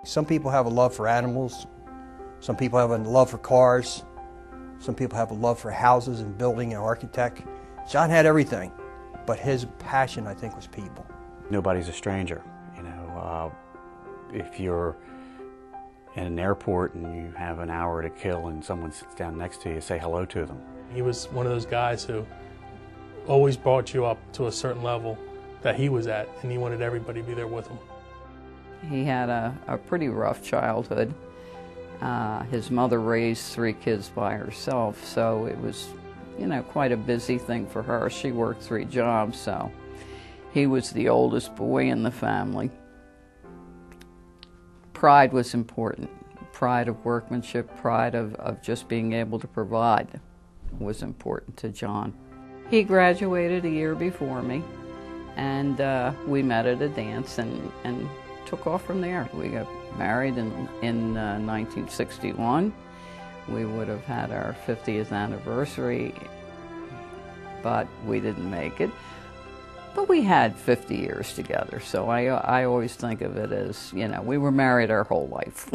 Some people have a love for animals, some people have a love for cars, some people have a love for houses and building and architect. John had everything, but his passion, I think, was people. Nobody's a stranger. If you're in an airport and you have an hour to kill and someone sits down next to you, say hello to them. He was one of those guys who always brought you up to a certain level that he was at, and he wanted everybody to be there with him. He had a pretty rough childhood. His mother raised 3 kids by herself, so it was, quite a busy thing for her. She worked 3 jobs, so he was the oldest boy in the family. Pride was important. Pride of workmanship, pride of just being able to provide was important to John. He graduated a year before me, and we met at a dance and took off from there. We got married in 1961. We would have had our 50th anniversary, but we didn't make it. But we had 50 years together, so I always think of it as, we were married our whole life.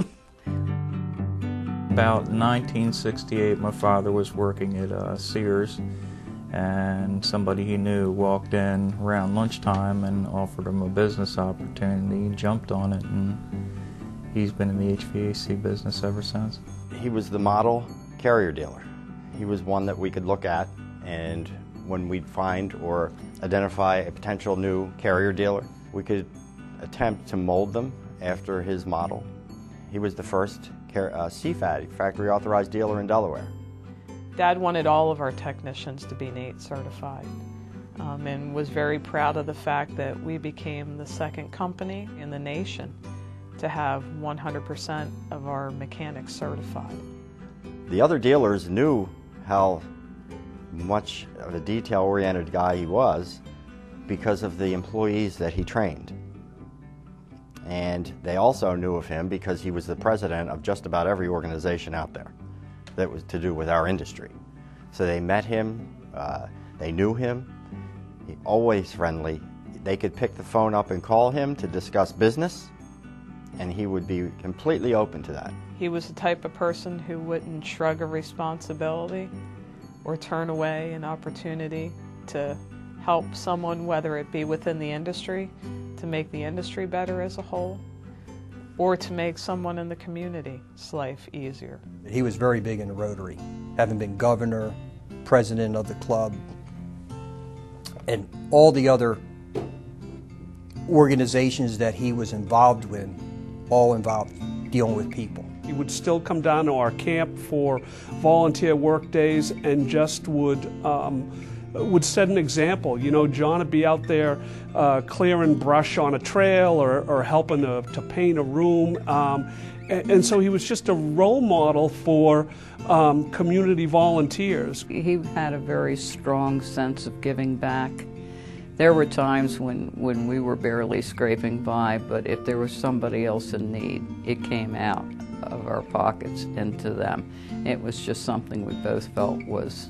About 1968, my father was working at Sears, and somebody he knew walked in around lunchtime and offered him a business opportunity. He jumped on it, and he's been in the HVAC business ever since. He was the model carrier dealer. He was one that we could look at, and when we'd find or identify a potential new carrier dealer, we could attempt to mold them after his model. He was the first CFAD, factory authorized dealer in Delaware. Dad wanted all of our technicians to be NATE certified, and was very proud of the fact that we became the 2nd company in the nation to have 100% of our mechanics certified. The other dealers knew how much of a detail-oriented guy he was because of the employees that he trained. And they also knew of him because he was the president of just about every organization out there that was to do with our industry. So they met him, they knew him, he always friendly. They could pick the phone up and call him to discuss business, and he would be completely open to that. He was the type of person who wouldn't shrug a responsibility or turn away an opportunity to help someone, whether it be within the industry, to make the industry better as a whole, or to make someone in the community's life easier. He was very big in the Rotary, having been governor, president of the club, and all the other organizations that he was involved with, all involved dealing with people. He would still come down to our camp for volunteer work days and just would set an example. John would be out there clearing brush on a trail or helping to paint a room. And so he was just a role model for community volunteers. He had a very strong sense of giving back. There were times when we were barely scraping by, but if there was somebody else in need, it came out of our pockets into them. It was just something we both felt was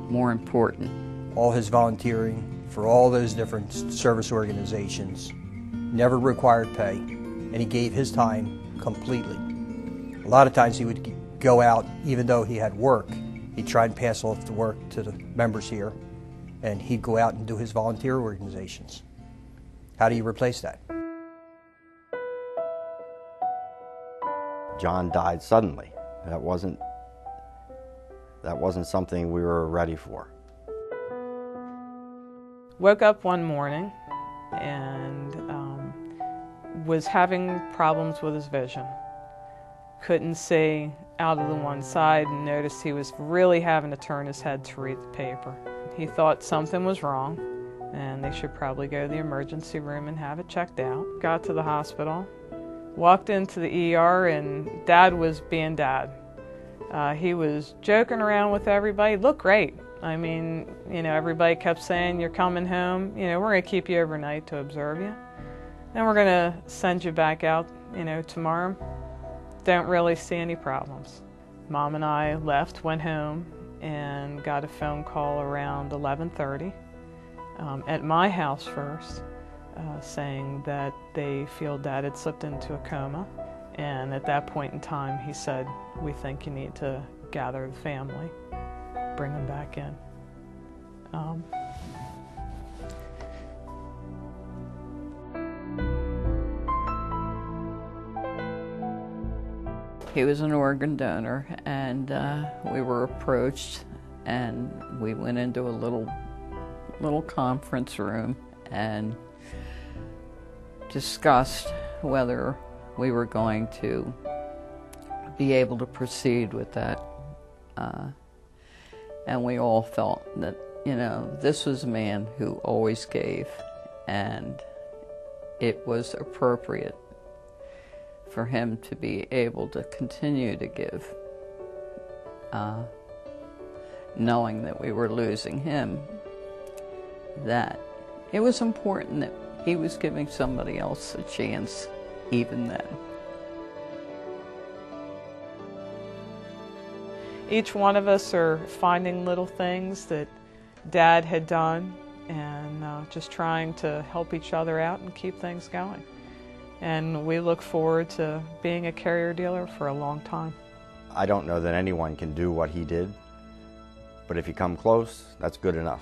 more important. All his volunteering for all those different service organizations never required pay, and he gave his time completely. A lot of times he would go out, even though he had work, he'd try and pass off the work to the members here, and he'd go out and do his volunteer organizations. How do you replace that? John died suddenly. That wasn't something we were ready for. Woke up one morning and was having problems with his vision. Couldn't see out of the one side and noticed he was really having to turn his head to read the paper. He thought something was wrong and they should probably go to the emergency room and have it checked out. Got to the hospital, walked into the ER, and Dad was being Dad. He was joking around with everybody. Looked great. I mean, everybody kept saying, "You're coming home. We're going to keep you overnight to observe you. Then we're going to send you back out, tomorrow." Don't really see any problems. Mom and I left, went home, and got a phone call around 11:30 at my house first, saying that they feel Dad had slipped into a coma And at that point in time, he said, "We think you need to gather the family, bring them back in." He was an organ donor, and we were approached, and we went into a little conference room and discussed whether we were going to be able to proceed with that. And we all felt that, you know, this was a man who always gave, and it was appropriate for him to be able to continue to give, knowing that we were losing him, that it was important that he was giving somebody else a chance even then. Each one of us are finding little things that Dad had done and just trying to help each other out and keep things going. And we look forward to being a carrier dealer for a long time. I don't know that anyone can do what he did, but if you come close, that's good enough.